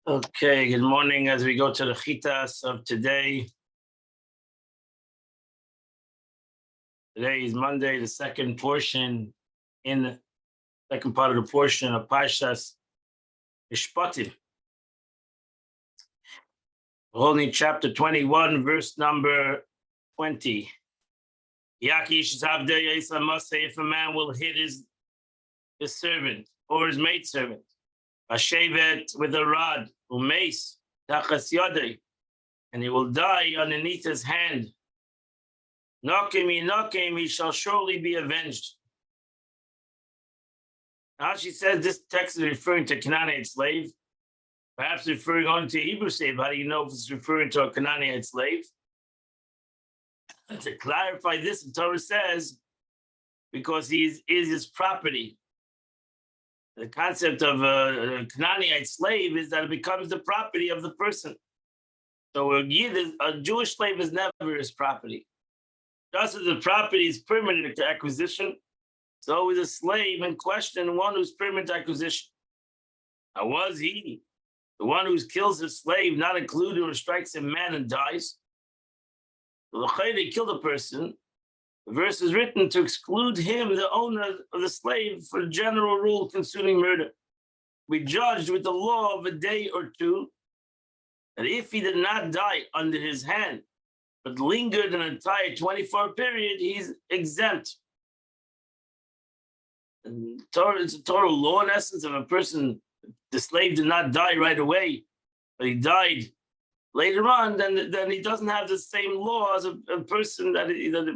Okay, good morning as we go to the Chitas of today. Today is Monday, the second portion in the second part of the portion of Parshas Mishpatim. We're holding chapter 21, verse number 20. If a man will hit his servant or his maidservant, Hashevet with a rod, umeis, tachas yodei, and he will die underneath his hand. Nokim, he shall surely be avenged. Now she says this text is referring to a Canaanite slave, perhaps referring on to a Hebrew slave. How do you know if it's referring to a Canaanite slave? To clarify this, the Torah says, because he is his property. The concept of a Canaanite slave is that it becomes the property of the person. So a Jewish slave is never his property. Just as the property is permanent acquisition, so is a slave in question one who's permanent acquisition. Now, was he the one who kills his slave, not included or strikes a man and dies? They killed a person. The verse is written to exclude him, the owner of the slave, for the general rule concerning murder. We judged with the law of a day or two that if he did not die under his hand, but lingered an entire 24 period, he's exempt. And it's a total law in essence of a person, the slave did not die right away, but he died later on, then he doesn't have the same law as a person that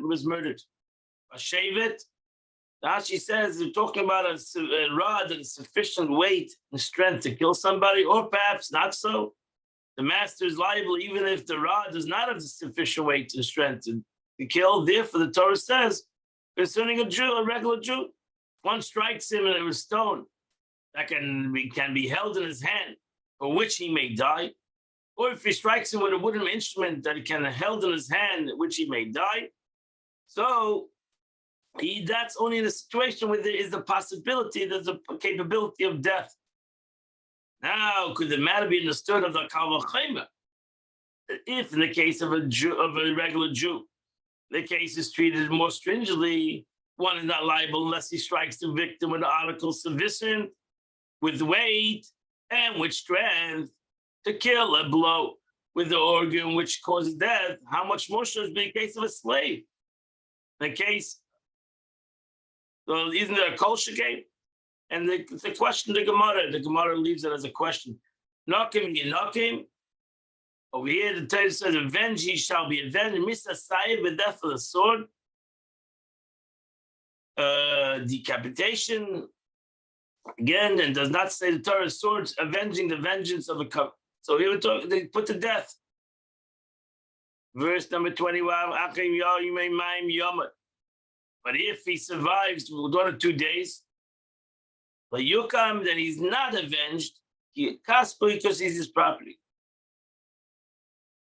was murdered. A shevet, now she says, they're talking about a rod and sufficient weight and strength to kill somebody, or perhaps not so. The master is liable even if the rod does not have the sufficient weight and strength to kill. Therefore, the Torah says, concerning a Jew, a regular Jew, one strikes him with a stone that can be held in his hand, for which he may die. Or if he strikes him with a wooden instrument that he can held in his hand, which he may die. So that's only in a situation where there is the possibility, there's a capability of death. Now, could the matter be understood of the Kal V'chomer? If in the case of a regular Jew, the case is treated more stringently, one is not liable unless he strikes the victim with an article sufficient, with weight and with strength, to kill a blow with the organ which causes death. How much more should it be in the case of a slave? In the case, so isn't there a kol shekayim? And the question, the Gemara leaves it as a question. Nokim. Over here, the Torah says, avenge, he shall be avenged. Misa Saib, the death of the sword. Decapitation. Again, and does not say the Torah swords avenging the vengeance of a covenant. So here they put to death. Verse number 21. But if he survives 1 or 2 days, then he's not avenged. Because he's his property.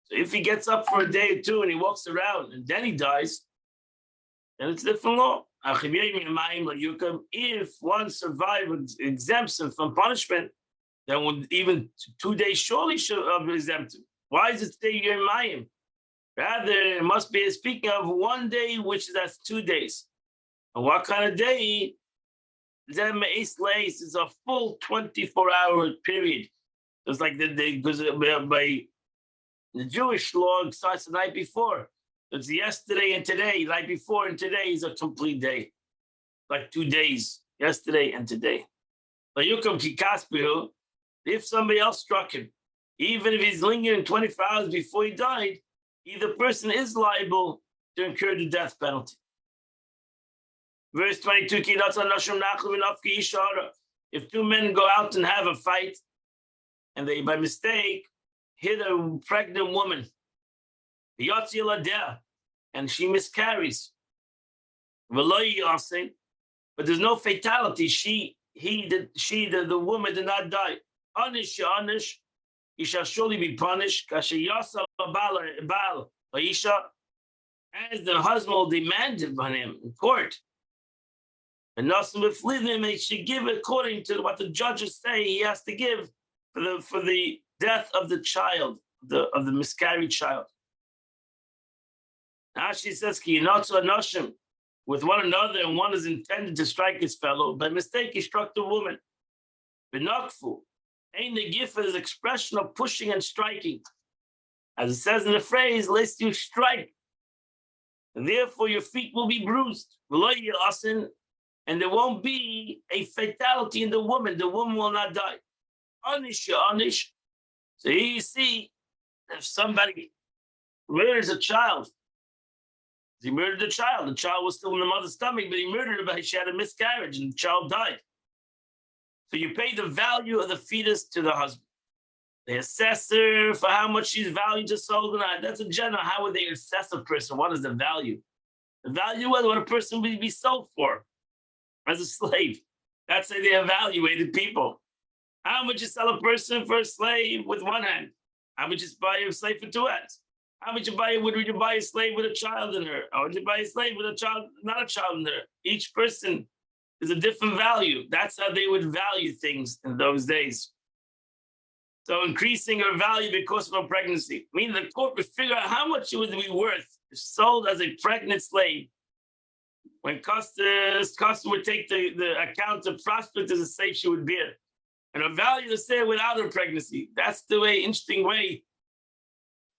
So if he gets up for a day or two and he walks around and then he dies, then it's a different law. If one survivor exempts him from punishment, then even 2 days surely should have exempted. Why does it say Yermayim? Rather, it must be speaking of 1 day, which that's 2 days. And what kind of day? Then is a full 24-hour period. It's like because by the Jewish law, it starts the night before. It's yesterday and today. Night before and today is a complete day. Like 2 days, yesterday and today. But you come to Kaspiel, if somebody else struck him, even if he's lingering 24 hours before he died, either person is liable to incur the death penalty. Verse 22, if 2 men go out and have a fight, and they, by mistake, hit a pregnant woman, and she miscarries, but there's no fatality. The woman did not die. He shall surely be punished. As the husband will demand it on him in court. And Nasim B'flidim, he should give according to what the judges say he has to give for the death of the child, of the miscarried child. Now she says, "Ki yinotzu anoshim," with one another, and one is intended to strike his fellow. By mistake, he struck the woman. Benakfu, ain't the gift is expression of pushing and striking. As it says in the phrase, lest you strike, and therefore your feet will be bruised. And there won't be a fatality in the woman. The woman will not die. Anish. So here you see, if somebody murders a child, he murdered the child. The child was still in the mother's stomach, but he murdered her, but she had a miscarriage and the child died. So you pay the value of the fetus to the husband. They assess her for how much she's valued to sold. That's a general. How would they assess a person? What is the value? The value was what a person would be sold for as a slave. That's how they evaluated people. How much you sell a person for a slave with one hand? How much you buy a slave for two hands? How much would you buy a slave with a child in her? Or would you buy a slave with a child, not a child in her? Each person is a different value. That's how they would value things in those days. So increasing her value because of a pregnancy, meaning the court would figure out how much it would be worth if sold as a pregnant slave. When custom would take the account of prospect as a slave she would bear. And her value is there without her pregnancy. That's the interesting way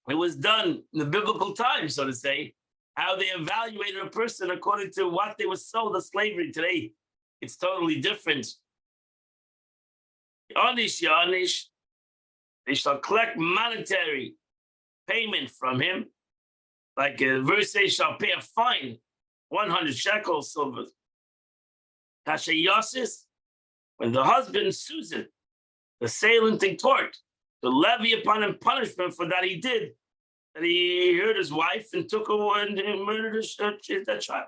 it was done in the biblical times, so to say, how they evaluated a person according to what they were sold as slavery. Today, it's totally different. Yanish, they shall collect monetary payment from him. Like verse 8, shall pay a fine, 100 shekels silver. Kasha Yosis, when the husband sues it, the assailant in court, to levy upon him punishment for that he did, that he hurt his wife and took her and murdered that child.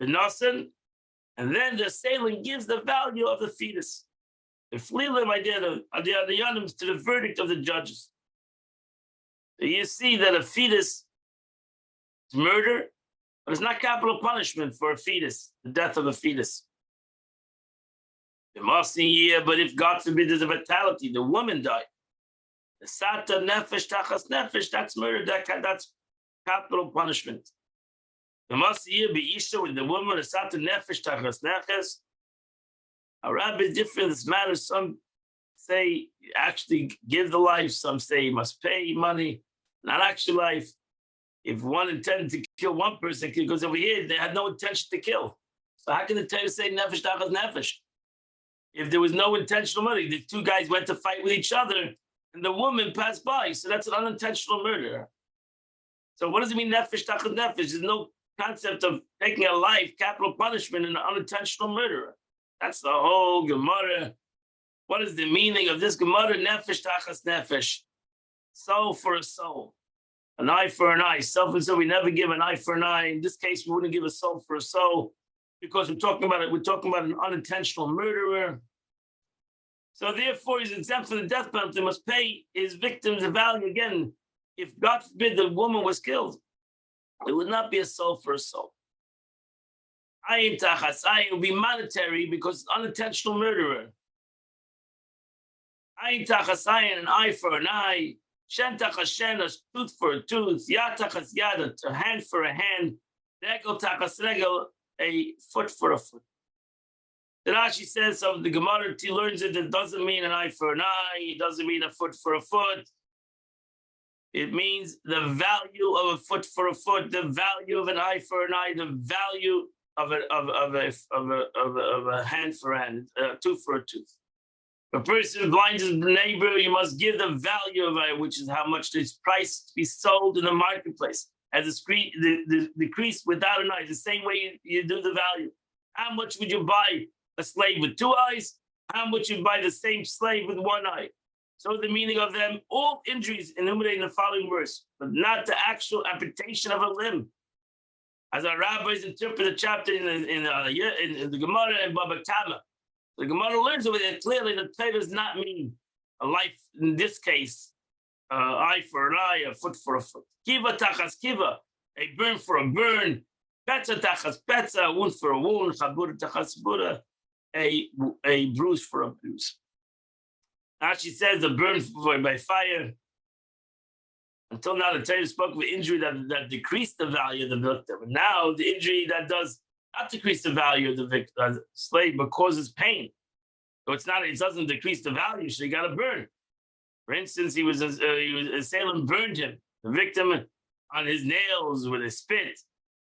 The Nasan, and then the assailant gives the value of the fetus. The flilim idea of the Adiyanims to the verdict of the judges. So you see that a fetus is murder, but it's not capital punishment for a fetus, the death of a fetus. But if God forbid there's a fatality, the woman died. The sata nefesh tachas nefesh, that's murder, that's capital punishment. The masiyah be'isha with the woman, the sata nefesh tachas nefesh. A rabbi is different. This matters. Some say actually give the life. Some say you must pay money, not actual life. If one intended to kill one person, because over here they had no intention to kill. So how can the Torah say nefesh tachas nefesh? If there was no intentional murder, the two guys went to fight with each other, and the woman passed by. So that's an unintentional murder. So what does it mean nefesh tachas nefesh? There's no concept of taking a life, capital punishment, in an unintentional murderer. That's the whole Gemara. What is the meaning of this Gemara? Nefesh tachas nefesh. Soul for a soul. An eye for an eye. Self and so we never give an eye for an eye. In this case, we wouldn't give a soul for a soul because we're talking about an unintentional murderer. So therefore, he's exempt from the death penalty. Must pay his victims a value. Again, if God forbid the woman was killed, it would not be a soul for a soul. Ayin tachas ayin will be monetary because it's unintentional murderer. Ayin tachas ayin, an eye for an eye. Shen tachas shen, a tooth for a tooth. Yad tachas yad, a hand for a hand. Regel tachas regel, a foot for a foot. The Rashi says of the Gemara, he learns it doesn't mean an eye for an eye. It doesn't mean a foot for a foot. It means the value of a foot for a foot, the value of an eye for an eye, the value of a hand for a hand, a tooth for a tooth. If a person blinds his neighbor, you must give the value of it, which is how much this price to be sold in the marketplace. As the decrease without an eye, the same way you do the value. How much would you buy a slave with two eyes? How much you buy the same slave with one eye? So the meaning of them, all injuries enumerated in the following verse, but not the actual amputation of a limb. As our rabbis interpret the chapter in the Gemara and Baba Kama, the Gemara learns over there clearly that Torah does not mean a life, in this case, eye for an eye, a foot for a foot. Kiva tachas kiva, a burn for a burn. Petza tachas petza, a wound for a wound. Chabura tachas bura, a bruise for a bruise. She says the burn by fire. Until now, the Torah spoke of injury that decreased the value of the victim. And now the injury that does not decrease the value of the victim, slave, but causes pain. So it doesn't decrease the value, so you got to burn. For instance, a assailant burned him, the victim, on his nails with a spit.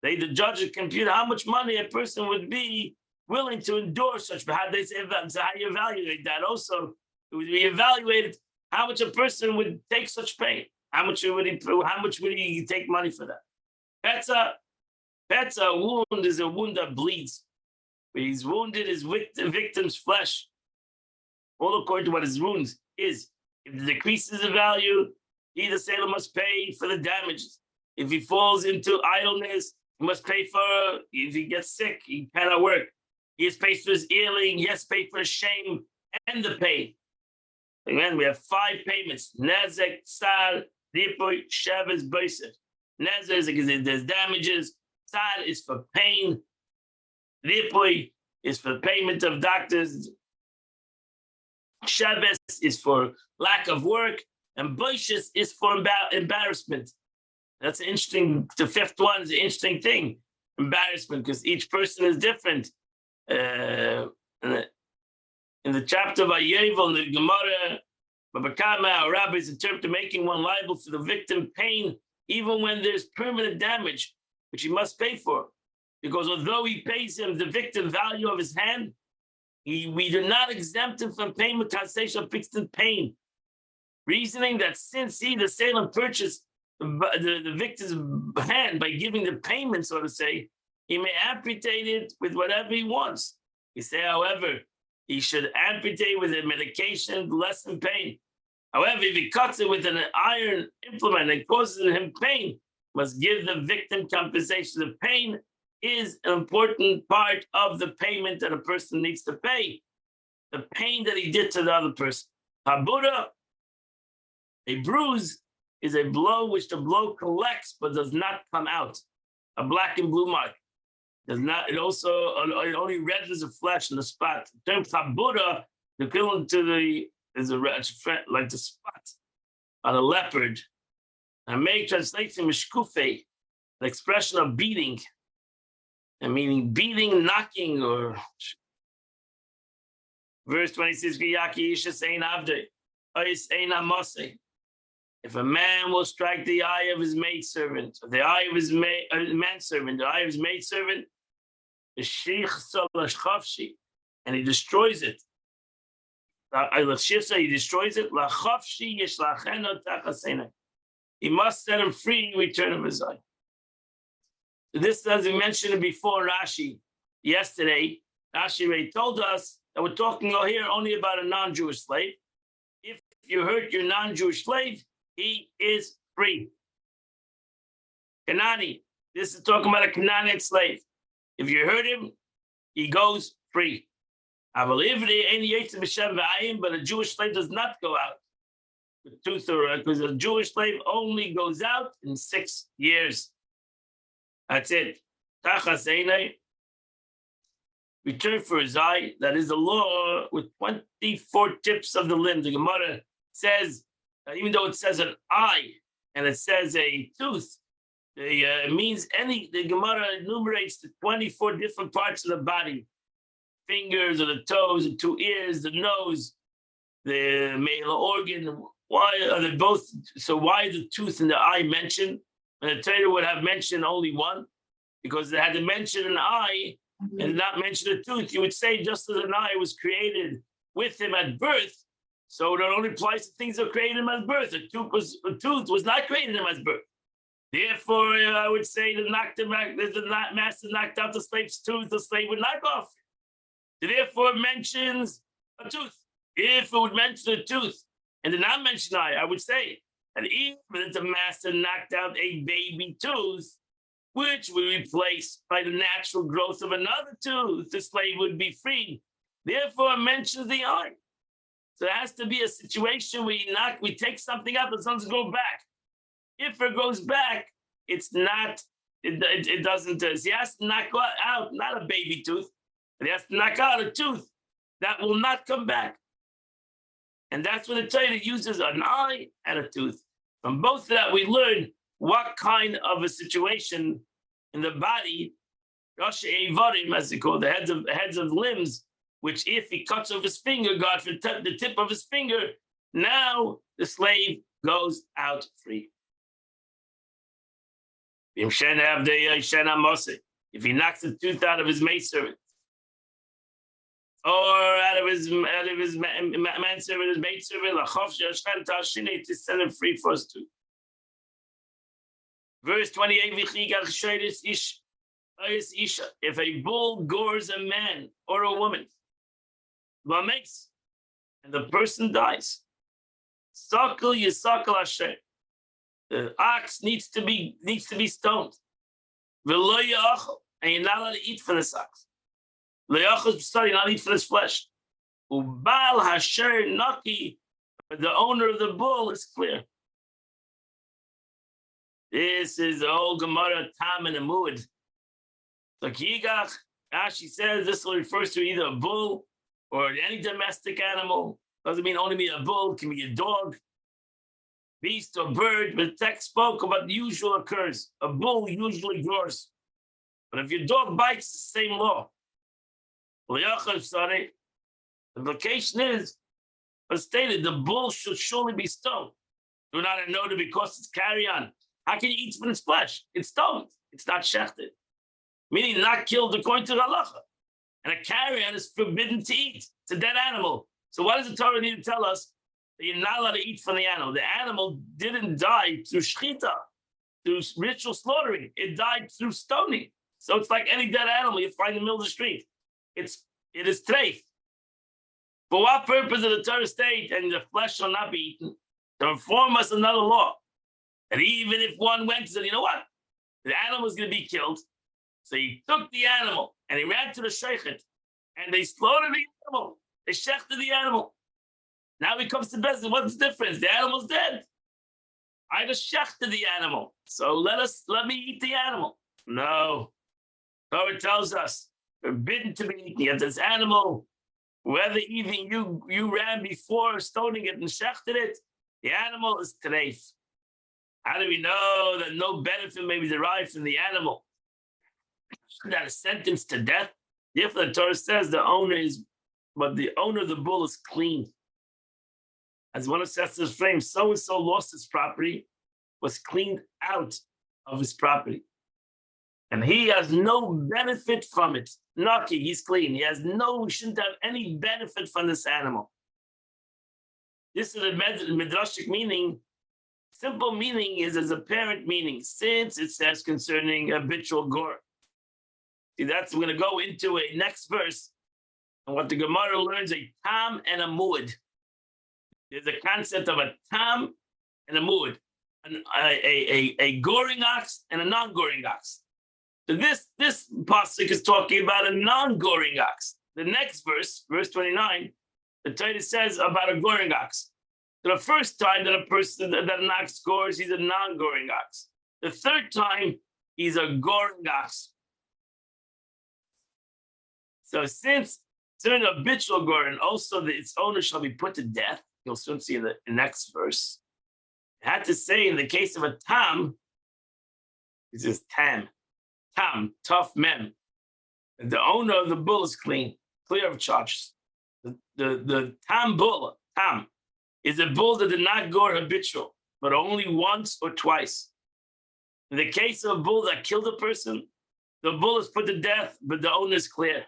The judge would compute how much money a person would be willing to endure such. But how they say so how you evaluate that? Also, it would be evaluated how much a person would take such pain. How much would he take money for that? Petza wound is a wound that bleeds. When he's wounded, his victim's flesh. All according to what his wounds is. If it decreases the value, he, the sailor, must pay for the damages. If he falls into idleness, he must pay for, if he gets sick, he cannot work. He has paid for his healing, he has to pay for his shame and the pain. Again, we have 5 payments. Nezek, Sar, Ripoy, Sheves, Beiser. Nezek is because there's damages. Sar is for pain. Ripoy is for payment of doctors. Sheves is for lack of work. And Beisher is for embarrassment. That's interesting. The 5th one is an interesting thing. Embarrassment, because each person is different. In the chapter of Ayevel, the Gemara, Babakama, our rabbis interpret making one liable for the victim pain, even when there's permanent damage, which he must pay for. Because although he pays him the victim value of his hand, we do not exempt him from payment compensation of fixed pain. Reasoning that since he, the assailant, purchased the victim's hand by giving the payment, so to say, he may amputate it with whatever he wants. He say, however, he should amputate with a medication to lessen pain. However, if he cuts it with an iron implement and causes him pain, must give the victim compensation. The pain is an important part of the payment that a person needs to pay. The pain that he did to the other person. Habura, a bruise, is a blow which the blow collects but does not come out. A black and blue mark. Does not. It only renders the flesh in the spot. In terms of habura, the equivalent to like the spot on a leopard. I may translate from mishkufe, the expression of beating, and meaning beating, knocking, or verse 26. If a man will strike the eye of his maidservant, the eye of his manservant, the eye of his maidservant, and he destroys it. He destroys it. He must set him free in return of his eye. This, as we mentioned before, Rashi yesterday, Rashi told us that we're talking here only about a non-Jewish slave. If you hurt your non-Jewish slave, he is free. Kanani, this is talking about a Canaanite slave. If you hurt him, he goes free. But a Jewish slave does not go out with tooth, because a Jewish slave only goes out in 6 years. That's it. Return for his eye. That is the law with 24 tips of the limb. The Gemara says, even though it says an eye and it says a tooth, it means the Gemara enumerates the 24 different parts of the body. Fingers or the toes, the 2 ears, the nose, the male organ. Why are they both? So why the tooth and the eye mentioned? And the Torah would have mentioned only one, because they had to mention an eye and not mention a tooth. You would say just as an eye was created with him at birth, so it only applies to things that created him at birth. A tooth was not created him as birth. Therefore, I would say the master knocked out the slave's tooth, the slave would knock off. Therefore, it mentions a tooth. If it would mention a tooth and did not mention eye, I would say that even if the master knocked out a baby tooth, which would be replaced by the natural growth of another tooth, the slave would be freed. Therefore, it mentions the eye. So it has to be a situation where we take something out, but it doesn't go back. If it goes back, it's not, it doesn't, so he has to knock out not a baby tooth, but he has to knock out a tooth that will not come back. And that's when the Torah uses an eye and a tooth. From both of that, we learn what kind of a situation in the body, Rosh Eivarim, as they call the heads of limbs, which if he cuts off his finger, God for the tip of his finger, now the slave goes out free. If he knocks the tooth out of his maidservant, or out of his manservant, his maidservant, to set him free for his tooth. Verse 28, if a bull gores a man or a woman, and the person dies, the ox needs to be stoned. And you're not allowed to eat from this ox. You're not allowed to eat from his flesh. Ubal hasher naki, but the owner of the bull is clear. This is the whole Gemara Tam and Amud. So Kiyigach, Rashi says this refers to either a bull or any domestic animal. Doesn't mean only be a bull, it can be a dog, beast, or bird. But the text spoke about the usual occurs. A bull usually gores. But if your dog bites, it's the same law. The implication is, as stated, the bull should surely be stoned. Do not know that because it's carrion. How can you eat from its flesh? It's stoned. It's not shechted. Meaning not killed according to the halacha. And a carrion is forbidden to eat. It's a dead animal. So what does the Torah need to tell us? That you're not allowed to eat from the animal. The animal didn't die through shechita, through ritual slaughtering. It died through stoning. So it's like any dead animal you find in the middle of the street. It is treif. For what purpose did the Torah state, and the flesh shall not be eaten? To inform us another law. And even if one went and said, you know what? The animal is going to be killed. So he took the animal and he ran to the sheichet and they slaughtered the animal. They shechted the animal. Now he comes to business. What's the difference? The animal's dead. I just shechted the animal. So let me eat the animal. No. Torah tells us, forbidden to be eaten. Yet this animal, whether even you ran before stoning it and shechted it, the animal is treif. How do we know that no benefit may be derived from the animal? That is sentenced to death. Therefore, the Torah says the owner of the bull is clean. As one of Seth's frames, so and so lost his property, was cleaned out of his property, and he has no benefit from it. Naki, he's clean. He shouldn't have any benefit from this animal. This is a midrashic meaning. Simple meaning is as apparent meaning, since it says concerning habitual gore. See, we're going to go into a next verse, and what the Gemara learns, a tam and a muad. There's a concept of a tam and a muad, a goring ox and a non-goring ox. So this pasuk is talking about a non-goring ox. The next verse, verse 29, the Torah says about a goring ox. So the first time that an ox gores, he's a non-goring ox. The third time, he's a goring ox. So since it's an habitual gore, and also its owner shall be put to death, you'll soon see in the next verse. It had to say in the case of a tam, this is tam, tough mem. The owner of the bull is clear of charges. The tam bull, is a bull that did not gore habitual, but only once or twice. In the case of a bull that killed a person, the bull is put to death, but the owner is clear.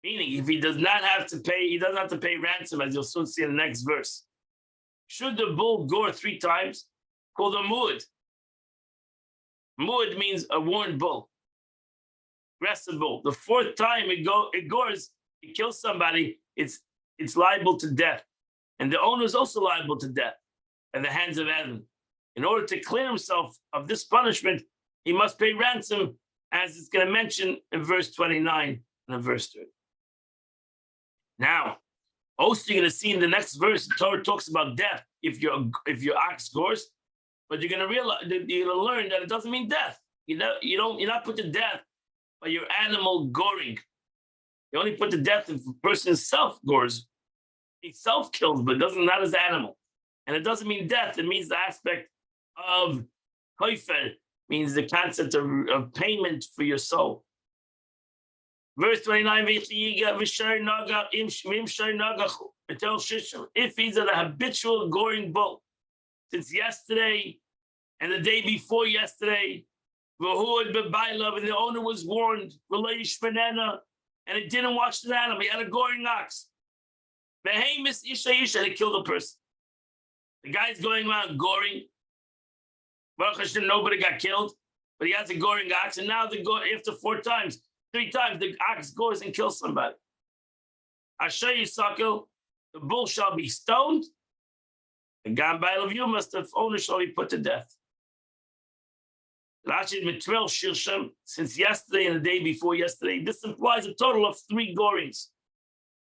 Meaning, if he doesn't have to pay ransom, as you'll soon see in the next verse. Should the bull gore 3 times? Called a muad. Muad means a warned bull, aggressive bull. The 4th time it gores, it kills somebody, it's liable to death. And the owner is also liable to death at the hands of Adam. In order to clear himself of this punishment, he must pay ransom, as it's going to mention in verse 29 and in verse 30. Now, also you're going to see in the next verse, the Torah talks about death if your ox gores, but you're going to learn that it doesn't mean death. You're not put to death by your animal goring. You only put to death if the person himself gores. He self-kills, but doesn't not as animal. And it doesn't mean death. It means the aspect of koifer, means the concept of payment for your soul. Verse 29, if he's a habitual goring bull, since yesterday and the day before yesterday, and the owner was warned, and it didn't watch the animal. He had a goring ox. And it killed a person. The guy's going around goring. Baruch Hashem, nobody got killed, but he has a goring ox, and now after 3 times, the ox goes and kills somebody. Asher Yisakil, the bull shall be stoned. The Gambile of you must have owner shall be put to death. Since yesterday and the day before yesterday, this implies a total of 3 gorings.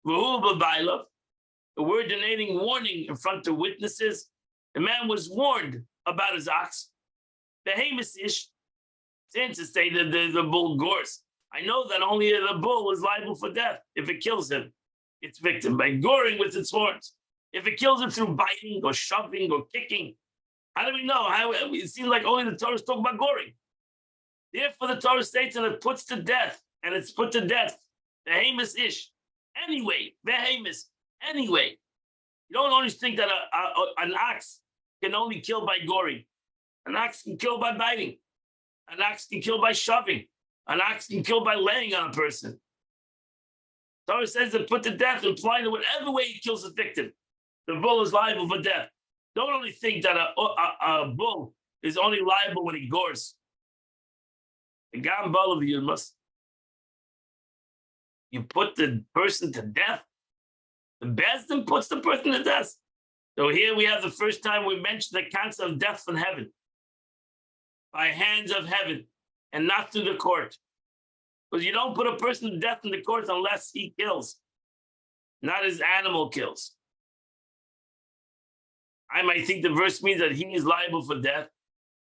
The word denoting warning in front of witnesses. The man was warned about his ox. The Hamasish, since to say that the bull gores. I know that only the bull is liable for death if it kills him, its victim, by goring with its horns. If it kills him through biting or shoving or kicking, how do we know? It seems like only the Torah is talking about goring. Therefore, the Torah states, and it puts to death, and it's put to death. The Hamas ish. Anyway, the Hamas. Anyway, you don't always think that an ox can only kill by goring. An ox can kill by biting. An ox can kill by shoving. An ox can kill by laying on a person. Torah says that put to death, implying that whatever way he kills the victim, the bull is liable for death. Don't only think that a bull is only liable when he gores. The gambal of you put the person to death. The Bezdin puts the person to death. So here we have the first time we mentioned the concept of death from heaven, by hands of heaven, and not through the court. Because you don't put a person to death in the court unless he kills, not his animal kills. I might think the verse means that he is liable for death.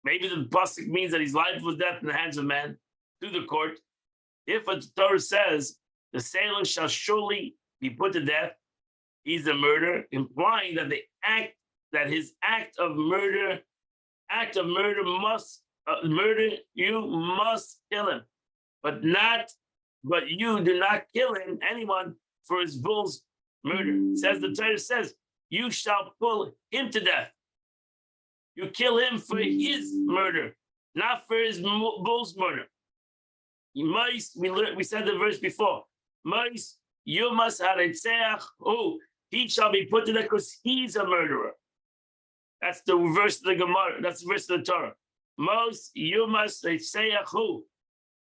Maybe the pasuk means that he's liable for death in the hands of man through the court. If the Torah says the sailor shall surely be put to death, he's a murderer, implying that his act of murder must you must kill him, but you do not kill anyone for his bull's murder. The Torah says, you shall pull him to death. You kill him for his murder, not for his bull's murder. We said the verse before. You must have he shall be put to death because he's a murderer. That's the verse of the Gemara. That's the verse of the Torah. You must say who.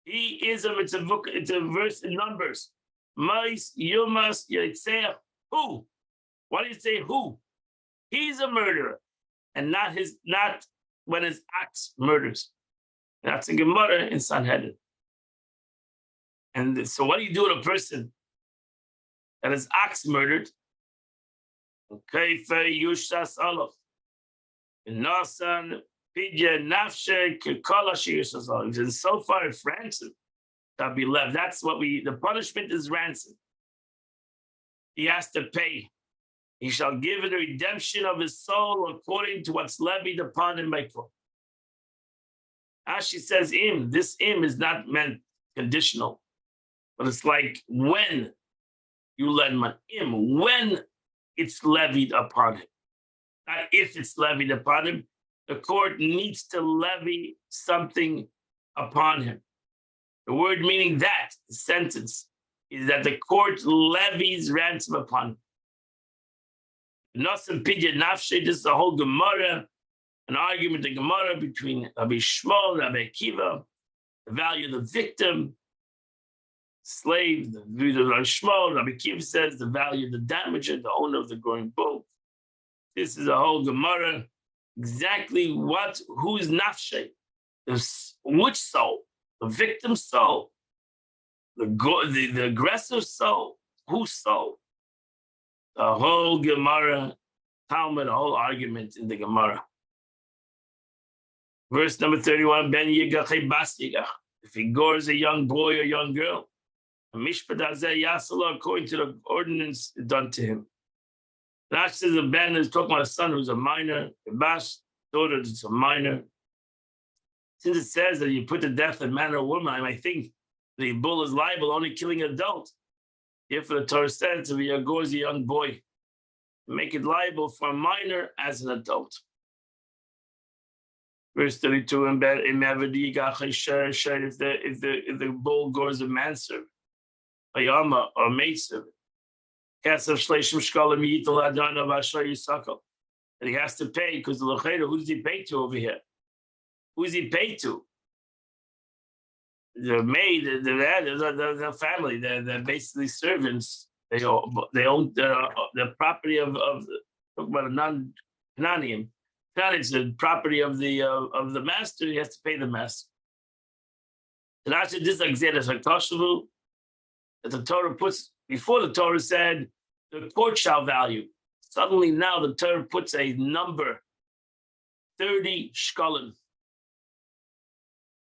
He is it's a verse in Numbers. You must say who. Why do you say who? He's a murderer, and not when his ox murders. That's a Gemara in Sanhedrin. And so, what do you do with a person that his ox murdered? Okay, Yushas Olof. Nasan Pidya Nafshe Kikalashi Yushas. And so far, if ransom shall be left. That's what the punishment is ransom. He has to pay. He shall give the redemption of his soul according to what's levied upon him by court. Ashi says this is not meant conditional, but it's like when you lend money, when it's levied upon him. Not if it's levied upon him. The court needs to levy something upon him. The word meaning that, the sentence, is that the court levies ransom upon him. Nasan Pidya Nafshe, this is the whole Gemara, an argument in Gemara between Rabbi Shmuel and Rabbi Akiva, the value of the victim, slave, the view of Rabbi Shmuel. Rabbi Akiva says the value of the damager, the owner of the growing bull. This is a whole Gemara. Exactly who's Nafshe? Which soul? The victim's soul? The aggressive soul? Whose soul? The whole Gemara, Talmud, the whole argument in the Gemara. Verse number 31, Ben Yigach Bas Yigach. If he gores a young boy or young girl, Mishpat Hazeh Yasala, according to the ordinance done to him. Rashi says a Ben is talking about a son who's a minor, a Bash daughter that's a minor. Since it says that you put to death a man or woman, I might think the bull is liable only killing an adult. If the Torah says to be a gozy young boy, make it liable for a minor as an adult. Verse 32 in Mavadi if the bull gores a manservant, a yama or a maidservant, Kasav Shleshim Shkalim Yital Adana Vashay Yisakal. And he has to pay because the Lechera, who does he pay to over here? Who is he paid to? The maid, the family, they're basically servants. They own the property of talk about a non-Cananian. It's the property of the master. He has to pay the master. And actually, this is like that the Torah puts before. The Torah said the court shall value. Suddenly now the Torah puts a number, 30 shkalim.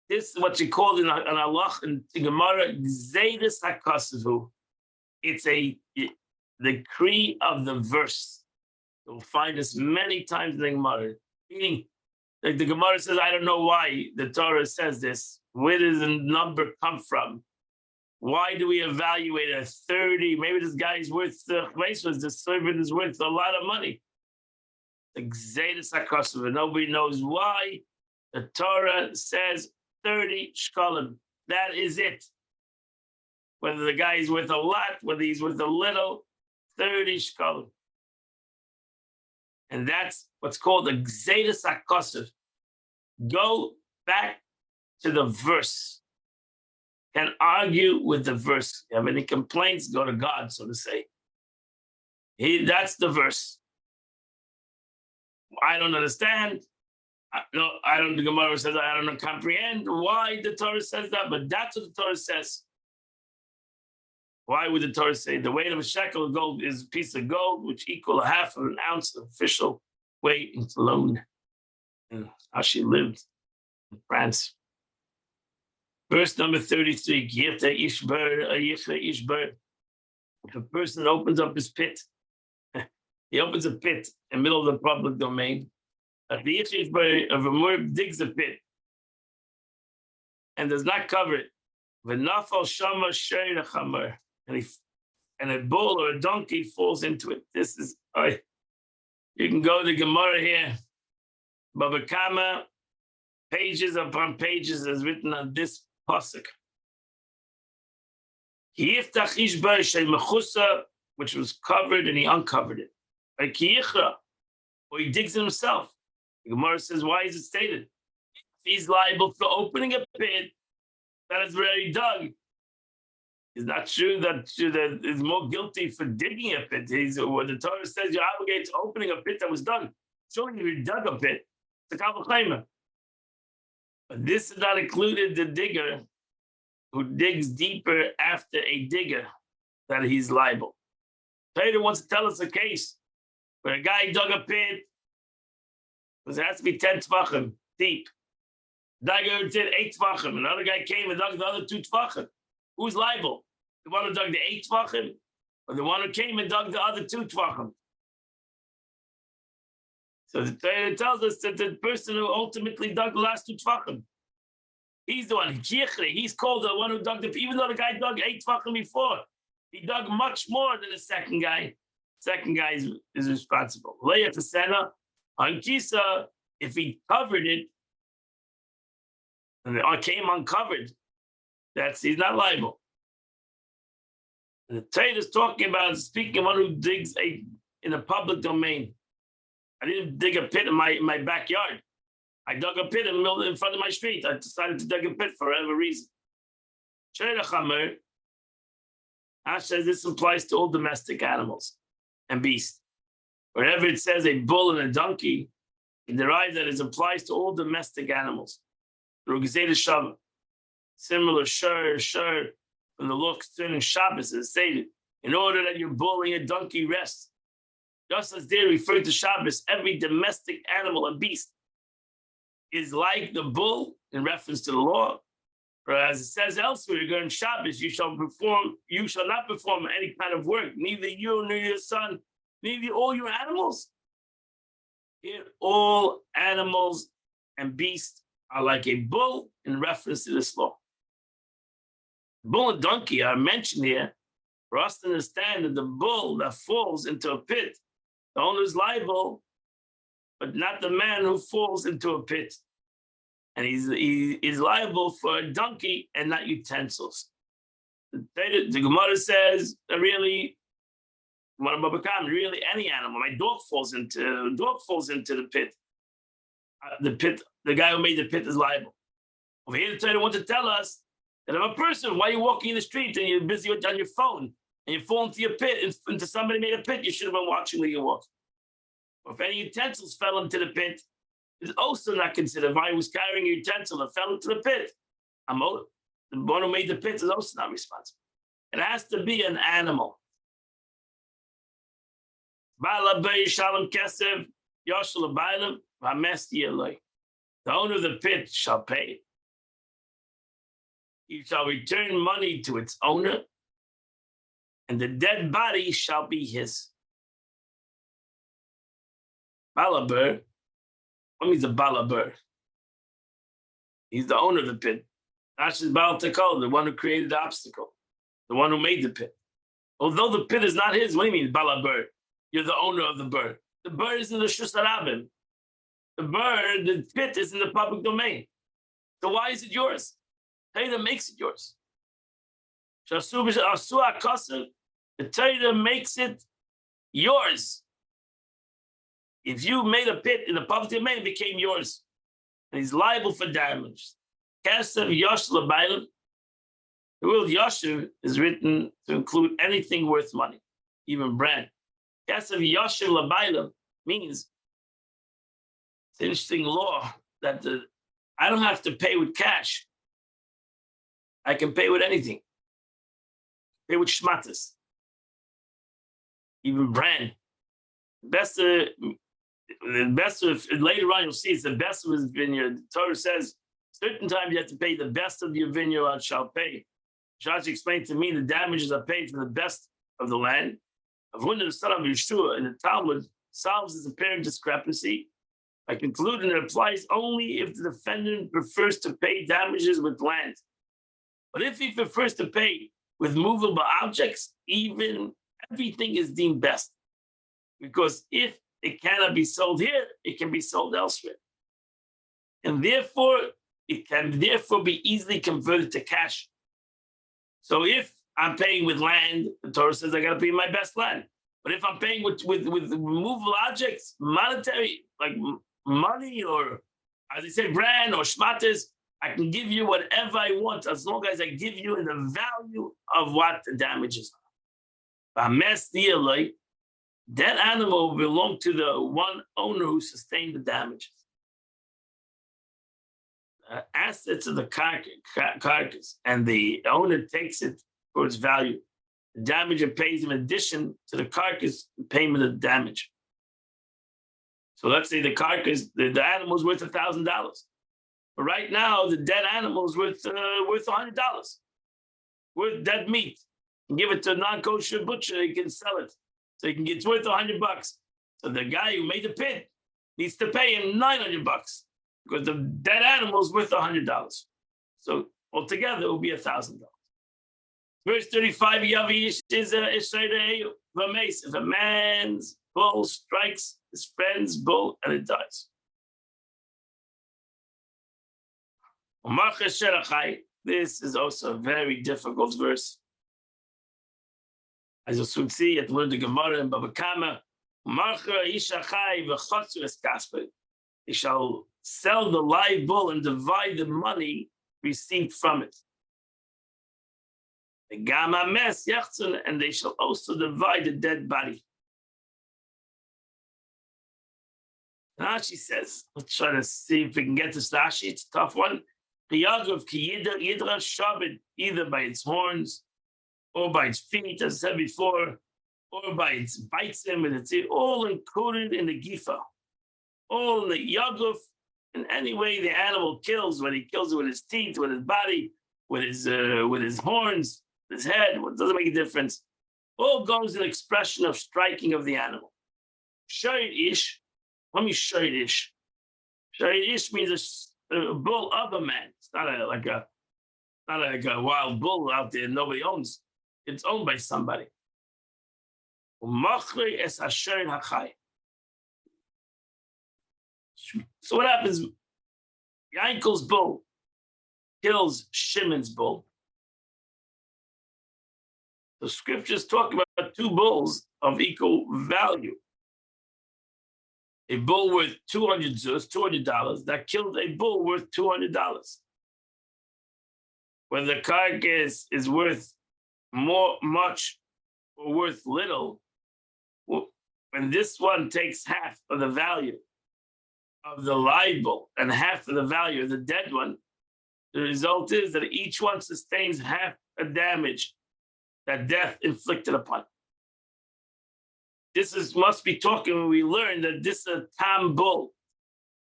This is what you call in Allah and Gemara Gzeidus HaKasavu. It's the decree of the verse. You'll find this many times in the Gemara. Meaning, like the Gemara says, I don't know why the Torah says this. Where does the number come from? Why do we evaluate a 30? Maybe this guy is worth the servant is worth a lot of money. The Gzeidus HaKasavu. Nobody knows why. The Torah says 30 shkalim. That is it. Whether the guy is worth a lot, whether he's worth a little, 30 shkalim. And that's what's called the Gzeidus HaKasav. Go back to the verse and argue with the verse. You have any complaints, go to God, so to say. That's the verse. I don't understand. No, I don't. The Gemara says I don't comprehend why the Torah says that, but that's what the Torah says. Why would the Torah say the weight of a shekel of gold is a piece of gold, which equal a half of an ounce of official weight in Cologne? And how she lived in France. Verse number 33. If a person opens up his pit, he opens a pit in the middle of the public domain. If a murb digs a pit and does not cover it, and a bull or a donkey falls into it. This is, you can go to Gemara here. Baba Kama, pages upon pages is written on this pasuk. Which was covered and he uncovered it. Or he digs it himself. The Gemara says, why is it stated? He's liable for opening a pit that is already dug. It's not true that is more guilty for digging a pit. What the Torah says, you're obligated to opening a pit that was dug. Showing you dug a pit. It's a kavachayma. But this is not included the digger who digs deeper after a digger, that he's liable. Torah wants to tell us a case where a guy dug a pit, because it has to be 10 tvachim deep. Dagger did 8 tvachim. Another guy came and dug the other 2 tvachim. Who's liable? The one who dug the 8 tvachim, or the one who came and dug the other 2 tvachim? So the Torah tells us that the person who ultimately dug the last 2 tvachim, he's the one. He's called the one who dug even though the guy dug 8 tvachim before, he dug much more than the second guy. Second guy is responsible. Leia Fesena, on Kisa, if he covered it, and it came uncovered, he's not liable. And the Torah is talking about speaking of one who digs in a public domain. I didn't dig a pit in my backyard. I dug a pit in front of my street. I decided to dig a pit for whatever reason. Ash says this applies to all domestic animals and beasts. Wherever it says a bull and a donkey, it derives that it applies to all domestic animals. Similar shur from the law concerning Shabbos is stated, in order that your bull and your donkey rest. Just as they're referring to Shabbos, every domestic animal and beast is like the bull in reference to the law. Or as it says elsewhere, regarding Shabbos, you shall not perform any kind of work, neither you nor your son, Maybe all your animals. Here, all animals and beasts are like a bull in reference to this law. Bull and donkey are mentioned here for us to understand that the bull that falls into a pit, the owner is liable, but not the man who falls into a pit. And he is liable for a donkey and not utensils. The Gemara says, really any animal. My dog falls into the pit. The guy who made the pit is liable. Over here, the Torah wants to tell us that if a person, while you're walking in the street and you're busy on your phone and you fall into your pit, into somebody made a pit, you should have been watching where you walk. Or if any utensils fell into the pit, it's also not considered. If I was carrying a utensil and fell into the pit, the one who made the pit is also not responsible. It has to be an animal. The owner of the pit shall pay. He shall return money to its owner, and the dead body shall be his. Balaber, what means a balaber? He's the owner of the pit. That's just Baal Tekol, the one who created the obstacle, the one who made the pit. Although the pit is not his, what do you mean, balaber? You're the owner of the bird. The bird is in the Shus Harabim. The pit is in the public domain. So why is it yours? Torah makes it yours. The Torah makes it yours. If you made a pit in the public domain, it became yours. And he's liable for damage. Kesev Yosh L'Bailim. The word Yoshev is written to include anything worth money, even brand. Kesev Yoshev L'Bailim means it's an interesting law that I don't have to pay with cash. I can pay with anything. Pay with shmatas. Even brand. The best of later on you'll see it's the best of his vineyard. The Torah says certain times you have to pay the best of your vineyard shall pay. Shash explained to me the damages are paid for the best of the land. Avuna the son of Yeshua in the Talmud solves this apparent discrepancy by concluding it applies only if the defendant prefers to pay damages with land. But if he prefers to pay with movable objects, even everything is deemed best. Because if it cannot be sold here, it can be sold elsewhere. And therefore, it can therefore be easily converted to cash. So if I'm paying with land, the Torah says I got to pay my best land. But if I'm paying with movable objects, monetary, like money or, as they say, brand or shmatas, I can give you whatever I want as long as I give you in the value of what the damages are. That animal will belong to the one owner who sustained the damages. Assets of the carcass, and the owner takes it for its value. The damager pays in addition to the carcass payment of the damage. So let's say the carcass, the animal is worth $1,000. But right now, the dead animal is worth $100. Worth dead meat. You give it to a non-kosher butcher, he can sell it. So it's worth $100. So the guy who made the pit needs to pay him $900 because the dead animal is worth $100. So altogether, it will be $1,000. Verse 35, Yavish is a mace. If a man's bull strikes his friend's bull and it dies. This is also a very difficult verse. As you should see at word the Gemara in Baba Kama, they shall sell the live bull and divide the money received from it. And they shall also divide the dead body. Rashi says, let's try to see if we can get this Rashi. It's a tough one. Either by its horns, or by its feet, as I said before, or by its bites him, and it's all included in the gifa. All in the yaguf, in any way the animal kills, when he kills it with his teeth, with his body, with his horns, his head, it doesn't make a difference. All goes in expression of striking of the animal. Shoyed ish. Let me shoyed ish. Shoyed ish means a bull of a man. It's not like a wild bull out there nobody owns. It's owned by somebody. So what happens? Yankel's bull kills Shimon's bull. The scriptures talk about two bulls of equal value. A bull worth 200 zuz, $200, that killed a bull worth $200. Whether the carcass is worth much or worth little, when this one takes half of the value of the live bull and half of the value of the dead one, the result is that each one sustains half a damage that death inflicted upon. Must be talking when we learn that this is a tam bull.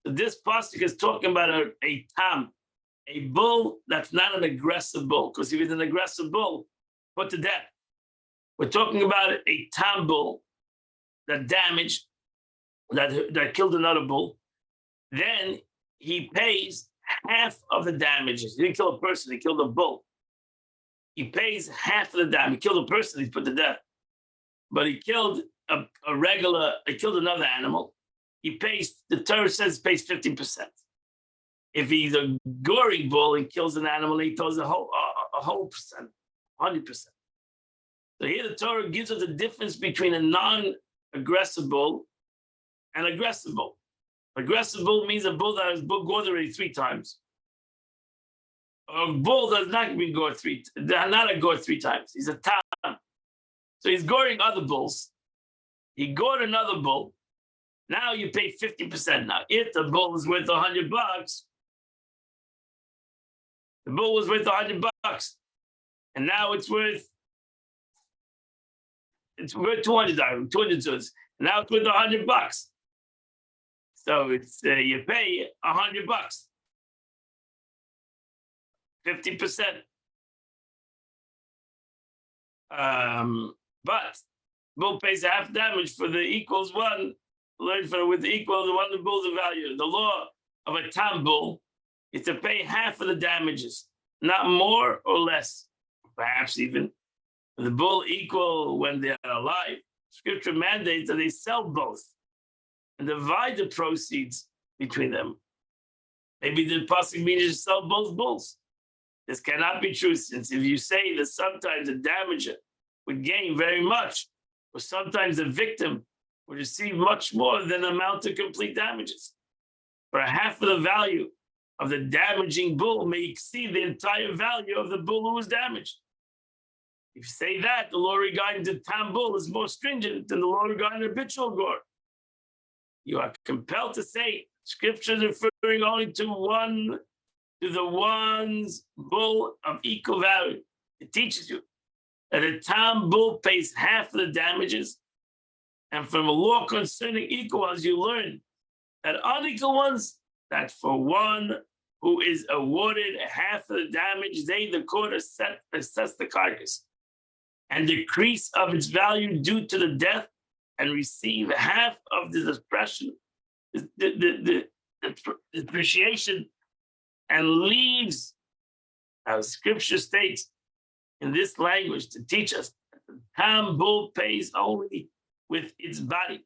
So this pasuk is talking about a tam, a bull that's not an aggressive bull, because if it's an aggressive bull, put to death. We're talking about a tam bull that damaged, that killed another bull. Then he pays half of the damages. He didn't kill a person, he killed a bull. He pays half of the damage. He killed a person, he's put to death. But he killed he killed another animal. He pays, the Torah says, pays 50%. If he's a goring bull and kills an animal, he kills a whole percent, 100%. So here the Torah gives us the difference between a non-aggressive bull and aggressive bull. Aggressive bull means a bull that has been gored already 3 times. A bull that's not been gored not a gored 3 times. He's a tam. So he's goring other bulls. He gored another bull. Now you pay 50%. Now, if the bull is worth $100, the bull was worth $100, and now it's worth $200, 200 zuz. Now it's worth $100. So it's you pay $100, 50%. But bull pays half damage for the equals one. Learn for with the equal the one the bull's of value. The law of a tam bull is to pay half of the damages, not more or less. Perhaps even the bull equal when they are alive. Scripture mandates that they sell both and divide the proceeds between them. Maybe the pasuk means to sell both bulls. This cannot be true, since if you say that sometimes the damager would gain very much, or sometimes the victim would receive much more than the amount of complete damages. For half of the value of the damaging bull may exceed the entire value of the bull who was damaged. If you say that, the law regarding the tam bull is more stringent than the law regarding the habitual gore. You are compelled to say scripture is referring only to the one's bull of equal value. It teaches you that a tam bull pays half of the damages, and from a law concerning equal ones, you learn that unequal ones, that for one who is awarded half of the damage, they, the court, assess the carcass and decrease of its value due to the death, and receive half of the depreciation, the depreciation, and leaves, as scripture states in this language, to teach us that the tam bull pays only with its body.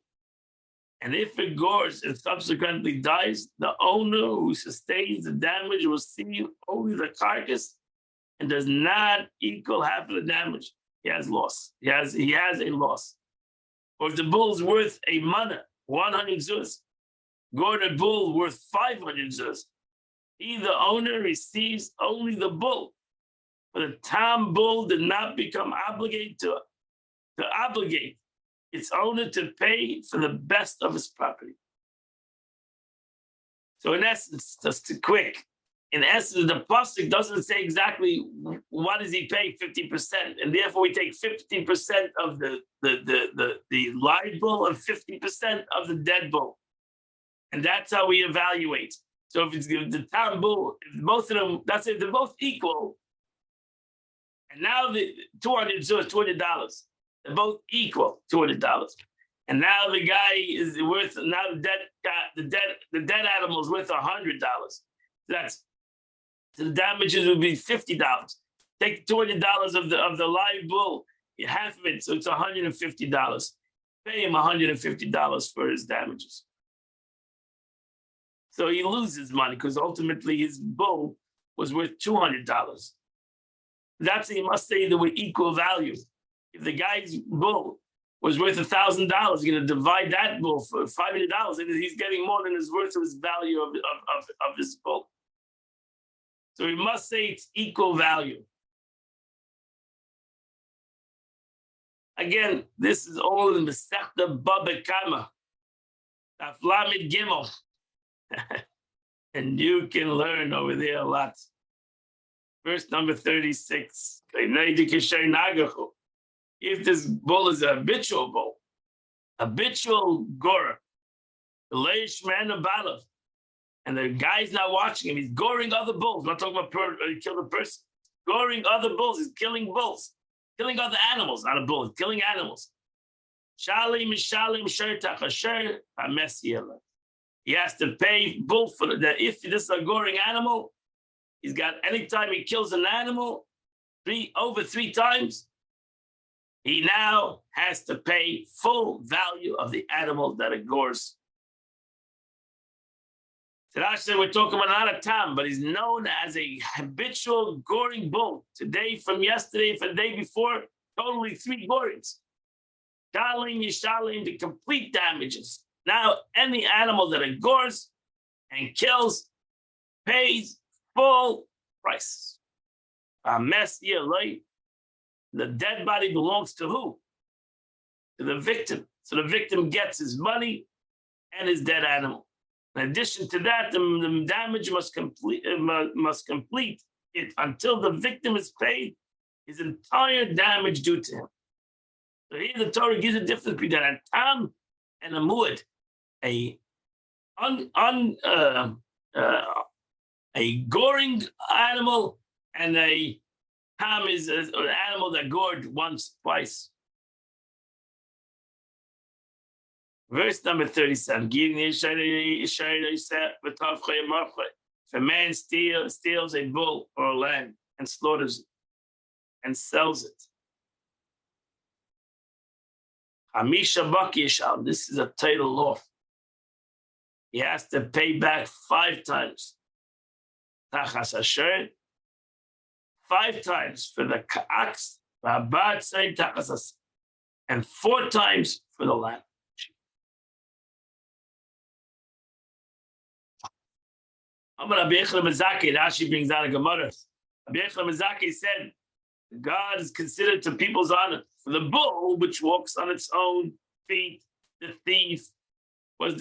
And if it gores and subsequently dies, the owner who sustains the damage will see only the carcass and does not equal half of the damage. He has loss. He has a loss. Or if the bull is worth a mana, 100 zuz, gored a bull worth 500 zuz, he, the owner, receives only the bull. But the tam bull did not become obligated to obligate its owner to pay for the best of his property. So in essence, just quick, in essence, the pasuk doesn't say exactly what does he pay 50%, and therefore we take 50% of the live bull and 50% of the dead bull, and that's how we evaluate. So if it's the tam bull, if both of them, that's if they're both equal, and now the $200 is $200. They're both equal, $200. And now the guy is worth, now the dead animal is worth $100. So the damages would be $50. Take $200 of the live bull, half of it, so it's $150. Pay him $150 for his damages. So he loses money because ultimately his bull was worth $200. That's, he must say there were equal value. If the guy's bull was worth $1,000, he's going to divide that bull for $500, and he's getting more than his worth of his value of his bull. So we must say it's equal value. Again, this is all in the Masechta Baba Kama, Daf Lamed Gimel, and you can learn over there a lot. Verse number 36. If this bull is a habitual bull, habitual gorer, and the guy's not watching him, he's goring other bulls. I'm not talking about he killed a person. Goring other bulls, he's killing bulls, killing other animals, not a bull, he's killing animals. He has to pay bull for that. If this is a goring animal, he's got, anytime he kills an animal, over three times, he now has to pay full value of the animal that it gores. Today we're talking about not a tam, but he's known as a habitual goring bull. Today, from yesterday, from the day before, totally 3 gorings. Shalim, Yishalim, the complete damages. Now, any animal that it gores and kills pays full price. A mess here, like the dead body belongs to who? To the victim. So the victim gets his money and his dead animal. In addition to that, the damage must complete it until the victim is paid his entire damage due to him. So here the Torah gives a difference between a tam and a muad. A goring animal, and a tam is an animal that gored once, twice. Verse number 37. If a man steals a bull or a lamb and slaughters it and sells it, Hamisha Bakishal, this is a title law. He has to pay back 5 times. Tachas Asher, 5 times for the ka'aks, and 4 times for the lamb. Rabbi Yechon Mizaki, Rashi brings out a Gemara. Rabbi Yechon Mizaki said, God is considered to people's honor. For the bull, which walks on its own feet, the thief was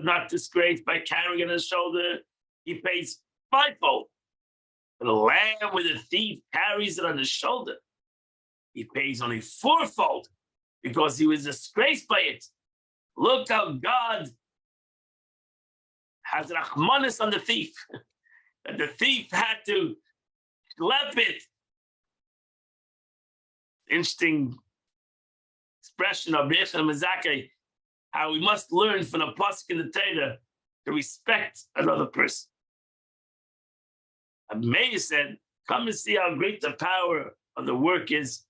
not disgraced by carrying it on his shoulder. He pays 5-fold. For the lamb, where the thief carries it on his shoulder, he pays only 4-fold because he was disgraced by it. Look how God has rachmanis on the thief. That the thief had to schlep it. Interesting expression of Yechon Mizaki, how we must learn from the pasuk in the Torah to respect another person. And Meir said, come and see how great the power of the work is.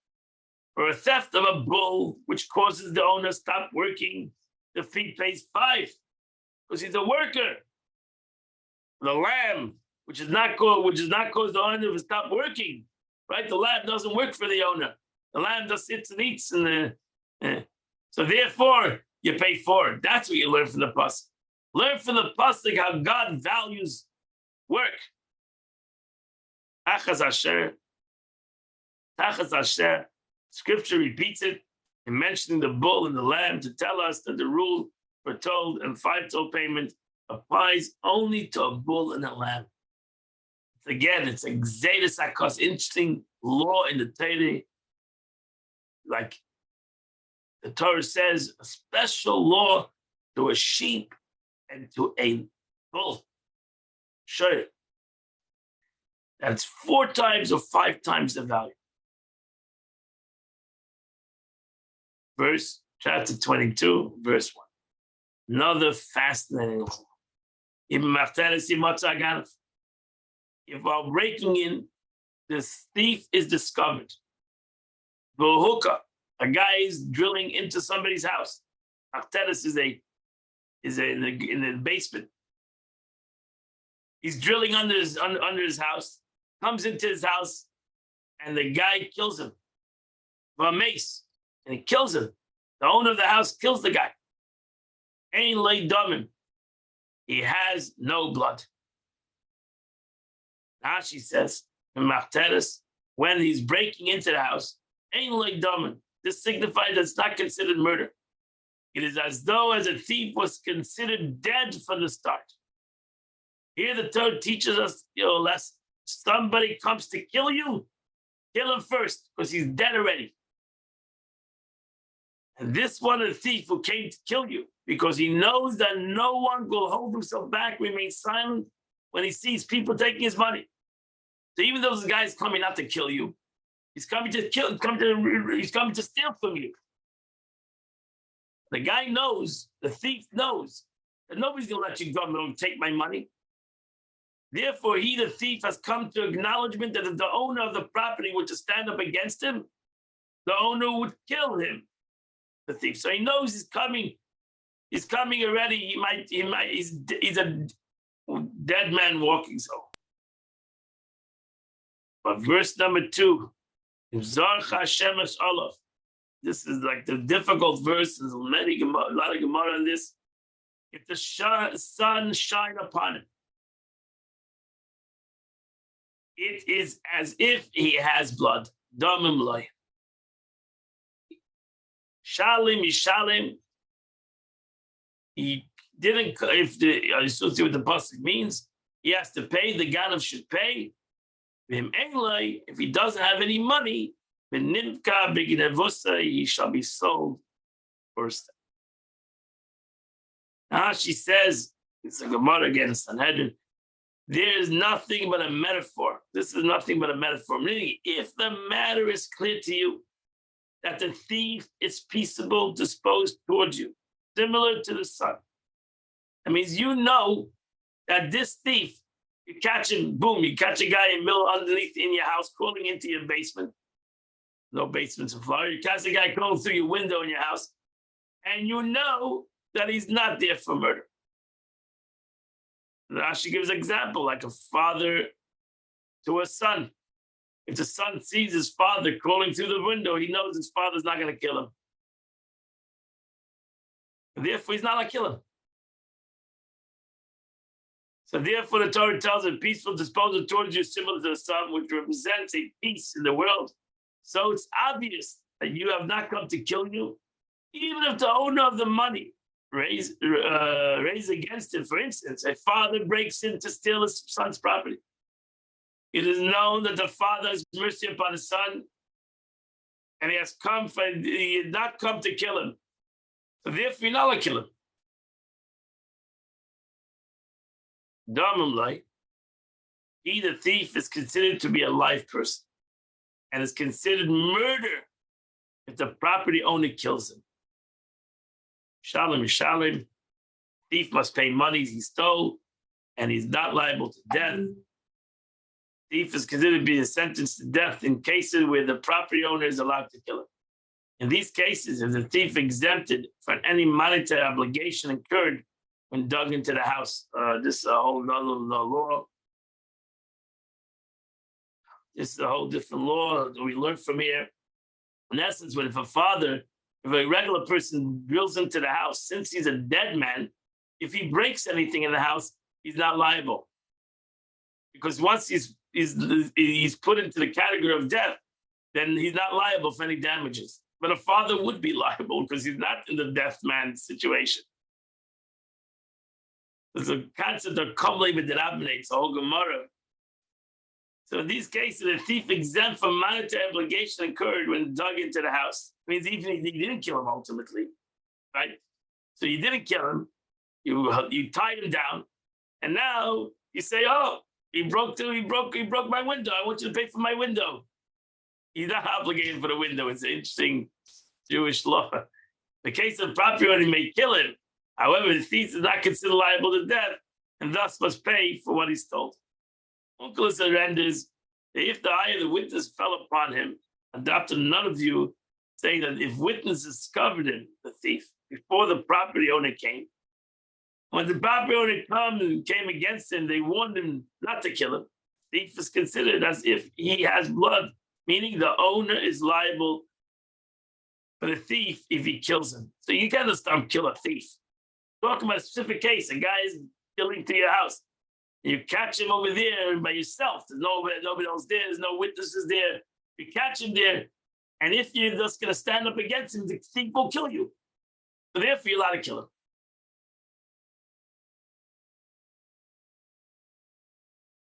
For a theft of a bull, which causes the owner to stop working, the thief pays 5, because he's a worker. The lamb, which is not cause the owner to stop working, right? The lamb doesn't work for the owner. The lamb just sits and eats, so therefore you pay 4. That's what you learn from the pasuk. Learn from the pasuk how God values work. Tachas Asher. Scripture repeats it in mentioning the bull and the lamb to tell us that the rule for told and 5-told payment applies only to a bull and a lamb. Again, it's a Gzeirus Hakos, interesting law in the Torah. Like the Torah says, a special law to a sheep and to a bull. Sure. That's 4 times or 5 times the value. Verse chapter 22, verse 1. Another fascinating one. If while breaking in, this thief is discovered, a guy is drilling into somebody's house. Machteres is in the basement. He's drilling under his house, comes into his house, and the guy kills him with a mace, and he kills him. The owner of the house kills the guy. Ein lei damim. He has no blood. Rashi says, in Machteres, when he's breaking into the house, ein lei damim. This signifies that it's not considered murder. It is as though as a thief was considered dead from the start. Here the Torah teaches us a lesson. Somebody comes to kill you, kill him first, because he's dead already. And this one, a thief who came to kill you, because he knows that no one will hold himself back, remain silent when he sees people taking his money. So even though this guy is coming not to kill you, he's coming to he's coming to steal from you. The guy knows, the thief knows, that nobody's going to let you go and take my money. Therefore, he, the thief, has come to acknowledgement that if the owner of the property were to stand up against him, the owner would kill him, the thief. So he knows he's coming. He's coming already. He's a dead man walking. So, but verse number 2, this is like the difficult verse. There's a lot of Gemara on this. If the sun shine upon it, it is as if he has blood. Damim loy. Shalim Yishalim. He didn't, I still see what the pasuk means. He has to pay, the Ganav should pay. If he doesn't have any money, he shall be sold first. Now she says, it's a Gemara again, Sanhedrin. There is nothing but a metaphor. This is nothing but a metaphor. Meaning, if the matter is clear to you that the thief is peaceable, disposed towards you, similar to the sun, that means you know that this thief, you catch him, boom, you catch a guy in the middle underneath in your house, crawling into your basement. No basements in Florida. You catch a guy crawling through your window in your house, and you know that he's not there for murder. Rashi gives an example, like a father to a son. If the son sees his father crawling through the window, he knows his father's not going to kill him. Therefore, he's not going to kill him. So therefore, the Torah tells a peaceful disposal towards you, similar to the sun, which represents a peace in the world. So it's obvious that you have not come to kill you, even if the owner of the money raise against him. For instance, a father breaks in to steal his son's property. It is known that the father has mercy upon his son, and he has not come to kill him. So therefore, you're not going to kill him. Damim, he, the thief, is considered to be a live person and is considered murder if the property owner kills him. Shalom, thief must pay money he stole, and he's not liable to death. Thief is considered to be sentenced to death in cases where the property owner is allowed to kill him. In these cases, if the thief exempted from any monetary obligation incurred when dug into the house, this is a whole other law. This is a whole different law that we learn from here. In essence, if a regular person drills into the house, since he's a dead man, if he breaks anything in the house, he's not liable. Because once he's put into the category of death, then he's not liable for any damages. But a father would be liable because he's not in the death man situation. There's a concept of kamlei b'derabnei, a whole Gemara. So in these cases, the thief exempt from monetary obligation incurred when dug into the house. It means even if you didn't kill him ultimately, right? So you didn't kill him, you tied him down, and now you say, "Oh, he broke my window. I want you to pay for my window." He's not obligated for the window. It's an interesting Jewish law. The case of property owner may kill him. However, the thief is not considered liable to death and thus must pay for what he stole. Uncle surrenders if the eye of the witness fell upon him, adopted another view, saying that if witnesses discovered him, the thief, before the property owner came, when the property owner came against him, they warned him not to kill him. Thief is considered as if he has blood, meaning the owner is liable for the thief if he kills him. So you can't just kill a thief. Talking about a specific case, a guy is killing to your house. You catch him over there by yourself. There's nobody else there. There's no witnesses there. You catch him there, and if you're just going to stand up against him, the thief will kill you. So therefore, you're allowed to kill him.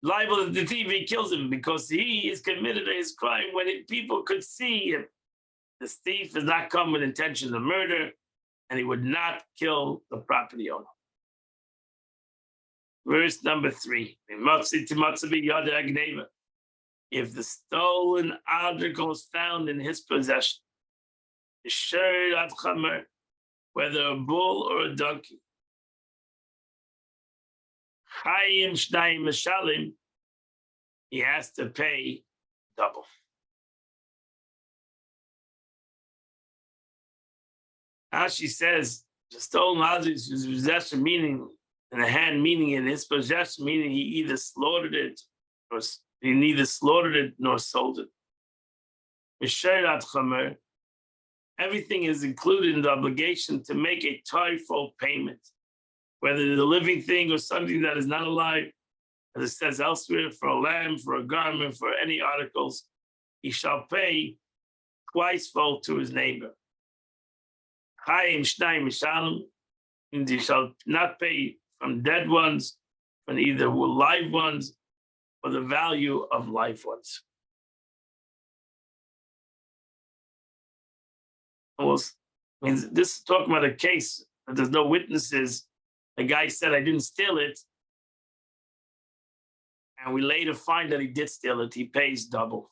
Liable to the thief, he kills him because he is committed to his crime when people could see him. The thief does not come with intention to murder, and he would not kill the property owner. Verse number 3. If the stolen article is found in his possession, whether a bull or a donkey, he has to pay double. Ashi says the stolen object is possession, meaning in the hand, meaning in his possession, meaning he either slaughtered it or he neither slaughtered it nor sold it. Everything is included in the obligation to make a twofold payment, whether it's a living thing or something that is not alive. As it says elsewhere, for a lamb, for a garment, for any articles, he shall pay twicefold to his neighbor. And he shall not pay from dead ones, from either live ones, or the value of live ones. This is talking about a case that there's no witnesses. The guy said, I didn't steal it. And we later find that he did steal it. He pays double.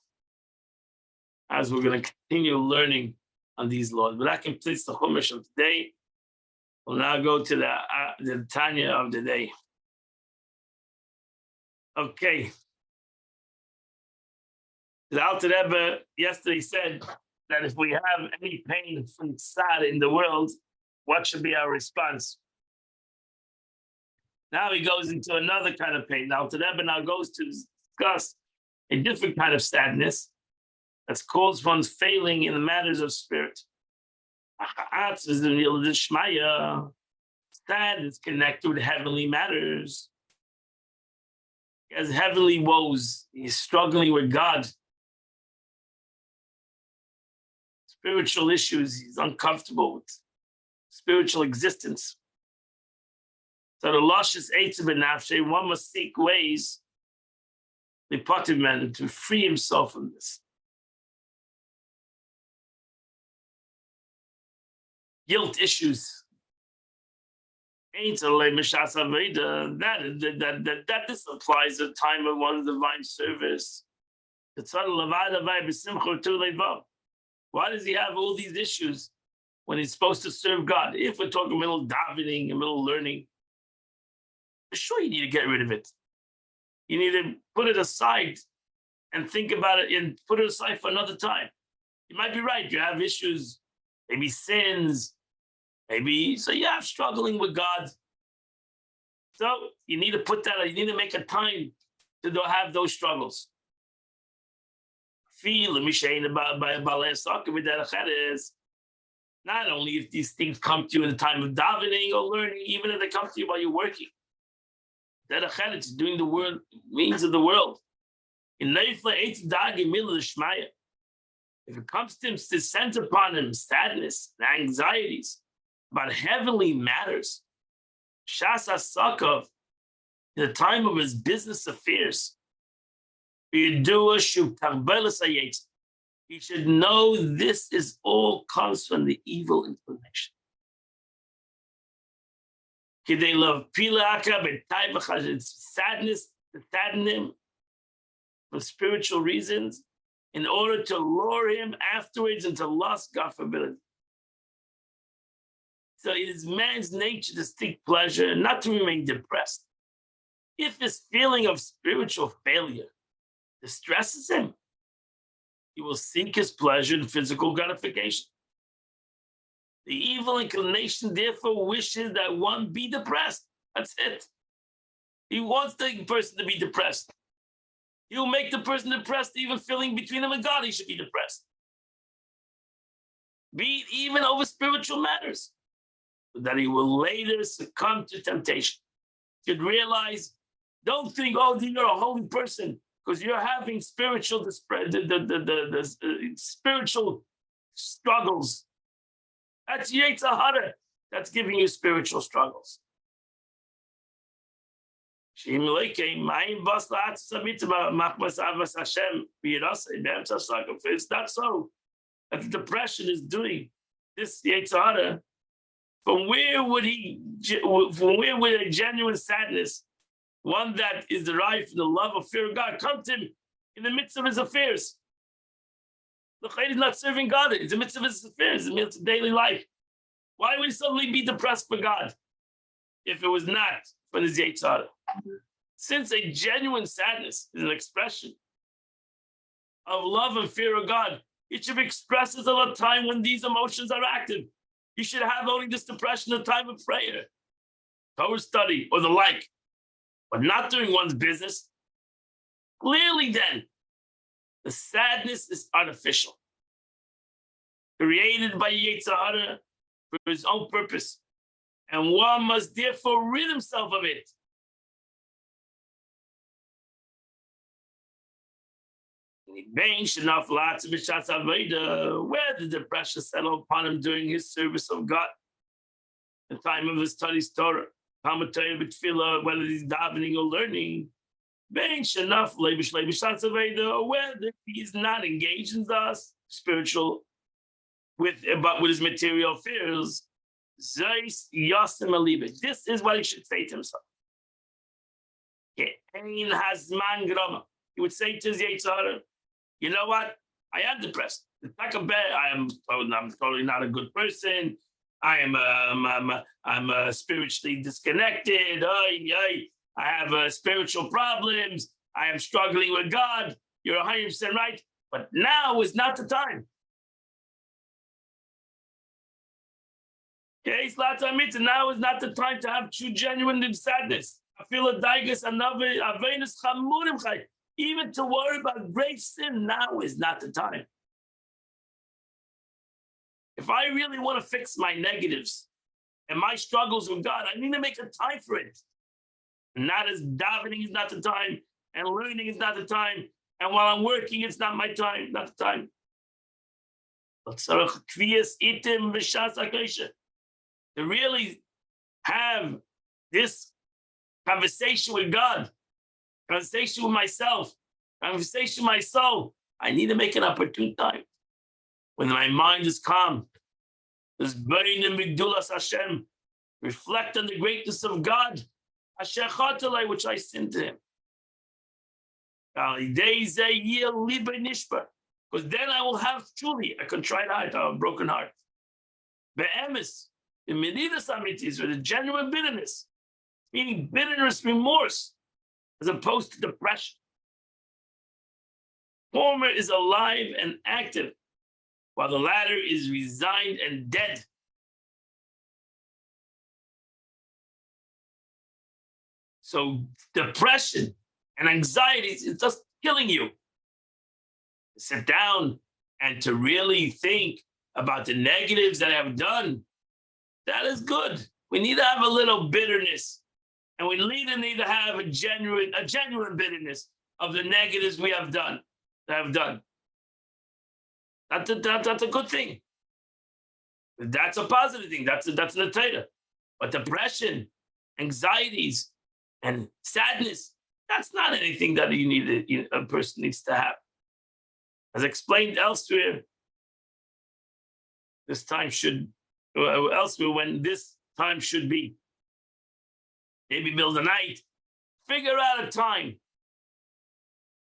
As we're going to continue learning on these laws. But that completes the Chumash of today. We'll now go to the Tanya of the day. Okay. The Alter Rebbe yesterday said that if we have any pain from tzad in the world, what should be our response? Now he goes into another kind of pain. Now, the Rebbe now goes to discuss a different kind of sadness that's caused one's failing in the matters of spirit. Sad is connected with heavenly matters. He has heavenly woes. He's struggling with God. Spiritual issues. He's uncomfortable with spiritual existence. So the luscious eitzah b'nafshe, one must seek ways to free himself from this. Guilt issues. That this applies at the time of one's divine service. Why does he have all these issues when he's supposed to serve God? If we're talking a little davening, a little learning, sure, you need to get rid of it. You need to put it aside and think about it and put it aside for another time. You might be right. You have issues, maybe sins, maybe, so yeah, I'm struggling with God. So you need to put that, you need to make a time to have those struggles. Not only if these things come to you in the time of davening or learning, even if they come to you while you're working. It's doing the world means of the world. If it comes to him, to descend upon him sadness and anxieties about heavenly matters, Shasa Sakov, in the time of his business affairs, he should know this is all comes from the evil inclination. It's sadness to sadden him for spiritual reasons in order to lure him afterwards into lust, God forbid. So it is man's nature to seek pleasure and not to remain depressed. If his feeling of spiritual failure distresses him, he will seek his pleasure in physical gratification. The evil inclination therefore wishes that one be depressed. That's it. He wants the person to be depressed. He'll make the person depressed, even feeling between him and God, he should be depressed. Be it even over spiritual matters, that he will later succumb to temptation. You should realize, don't think, oh, you're a holy person because you're having spiritual spiritual struggles. That's Yetzer Hara that's giving you spiritual struggles. It's not so that the depression is doing this Yetzer Hara. From where would a genuine sadness, one that is derived from the love of fear of God, come to him in the midst of his affairs? The Chayr is not serving God. It's in the midst of his affairs, in the midst of daily life. Why would he suddenly be depressed for God if it was not for his Yetzer Hara? Since a genuine sadness is an expression of love and fear of God, it should be expressed at a time when these emotions are active. You should have only this depression at the time of prayer, Torah study, or the like, but not during one's business. Clearly then, the sadness is artificial, created by Yetzer Hara for his own purpose, and one must therefore rid himself of it. Where the depression settled upon him during his service of God, the time of his studies Torah, commentary with tefillah, whether he's davening or learning, where he is not engaged in the spiritual but with his material affairs, this is what he should say to himself. He would say to his Yetzer Hara, you know what? I am depressed. I'm totally not a good person. I'm spiritually disconnected. I have spiritual problems. I am struggling with God. You're 100% right. But now is not the time. Okay, now is not the time to have true, genuine sadness. I feel a daigus, even to worry about great sin. Now is not the time. If I really want to fix my negatives and my struggles with God, I need to make a time for it. Not as davening is not the time, and learning is not the time, and while I'm working, it's not my time, not the time. To really have this conversation with God, conversation with myself, conversation with my soul, I need to make an opportune time. When my mind is calm, this burning in Migdulas Hashem, reflect on the greatness of God, which I sinned to him. Because then I will have truly a contrite heart, a broken heart. Be'emes, in Medidas Amitis, with a genuine bitterness, meaning bitterness, remorse, as opposed to depression. Former is alive and active, while the latter is resigned and dead. So depression and anxiety is just killing you. Sit down and to really think about the negatives that I have done, that is good. We need to have a little bitterness, and we need to have a genuine bitterness of the negatives we have done. That's a good thing. That's a positive thing. That's an Torah. But depression, anxieties, and sadness, that's not anything that a person needs to have. As explained elsewhere, when this time should be. Maybe build a night. Figure out a time.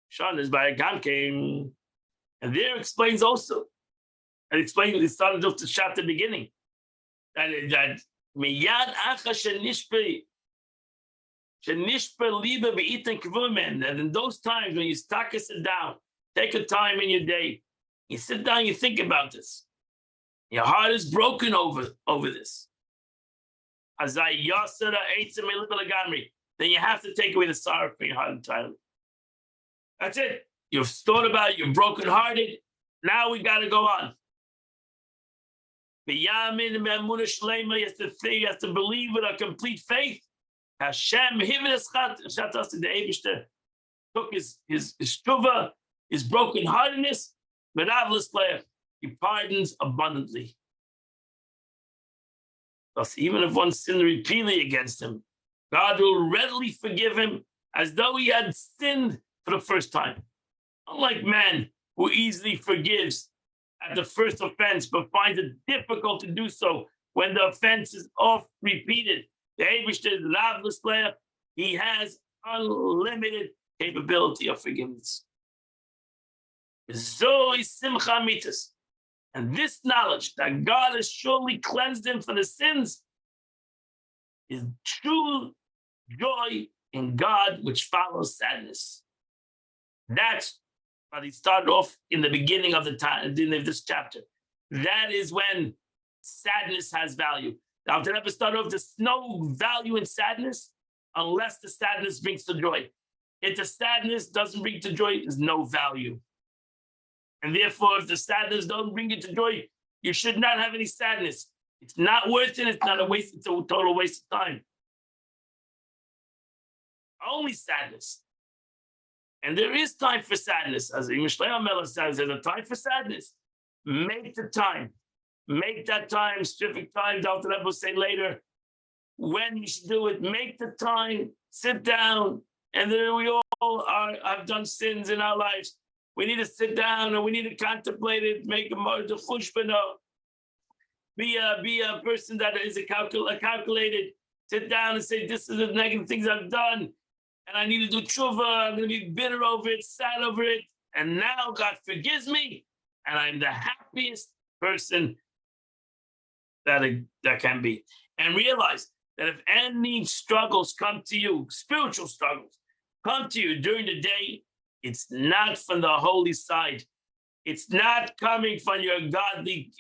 Sean is by a Gamkein. And there explains also. It started off the chapter beginning. that miyad acha shenishpe liba be'itan kvumen. And in those times when you sit down, take a time in your day, you sit down, you think about this. Your heart is broken over this. Then you have to take away the sorrow from your heart entirely. That's it. You've thought about it, you're brokenhearted. Now we got to go on. He has to believe with a complete faith. Hashem, the took his shuva, his brokenheartedness, he pardons abundantly. Thus, even if one sinned repeatedly against him, God will readily forgive him as though he had sinned for the first time. Unlike man who easily forgives at the first offense, but finds it difficult to do so when the offense is oft repeated. The Eibishter, he has unlimited capability of forgiveness. Zoe simcha mitas. And this knowledge that God has surely cleansed him from the sins is true joy in God, which follows sadness. That's what he started off in the beginning of this chapter. That is when sadness has value. Now, to never start off, there's no value in sadness unless the sadness brings to joy. If the sadness doesn't bring to joy, there's no value. And therefore, if the sadness doesn't bring you to joy, you should not have any sadness. It's not worth it. It's not a waste. It's a total waste of time. Only sadness. And there is time for sadness. As Mishlei Melech says, there's a time for sadness. Make the time. Make that time, specific time. Dr. Rebbe will say later when you should do it. Make the time. Sit down. And then we all have done sins in our lives. We need to sit down and we need to contemplate it, make a chushbana. Be a person that is calculated. Sit down and say, this is the negative things I've done. And I need to do tshuva. I'm going to be bitter over it, sad over it. And now God forgives me. And I'm the happiest person that can be. And realize that if any struggles come to you, spiritual struggles, come to you during the day, it's not from the holy side. It's not coming from your godly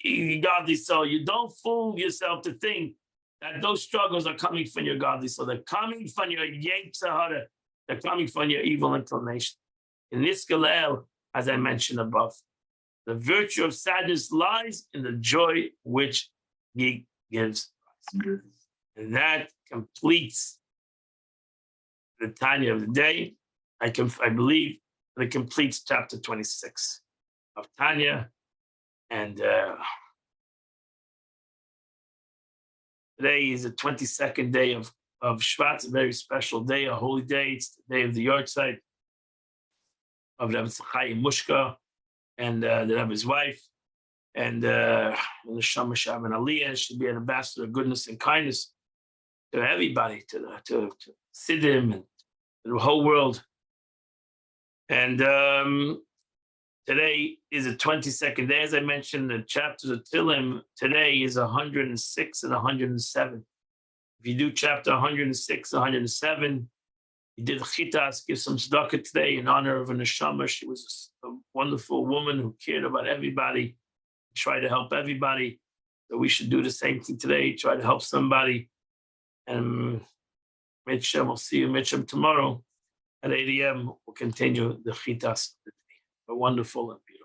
soul. You don't fool yourself to think that those struggles are coming from your godly soul. They're coming from your yetzer hara. They're coming from your evil inclination. In Niskalel, as I mentioned above, the virtue of sadness lies in the joy which he gives us. And that completes the Tanya of the day. I believe that it completes chapter 26 of Tanya. And today is the 22nd day of Shvat, a very special day, a holy day. It's the day of the yahrzeit of Rebbe Chaim Mushka and the Rebbe's wife. And the Neshama Shaban Aliyah should be an ambassador of goodness and kindness to everybody, to Siddim and the whole world. And today is the 22nd day. As I mentioned, the chapters of Tehillim today is 106 and 107. If you do chapter 106, 107, you did chitas, give some tzedakah today in honor of a neshama. She was a wonderful woman who cared about everybody, tried to help everybody. So we should do the same thing today, try to help somebody. And Mitcham, we'll see you, Mitcham, tomorrow at 8 a.m. We'll continue the chitas. A wonderful and beautiful.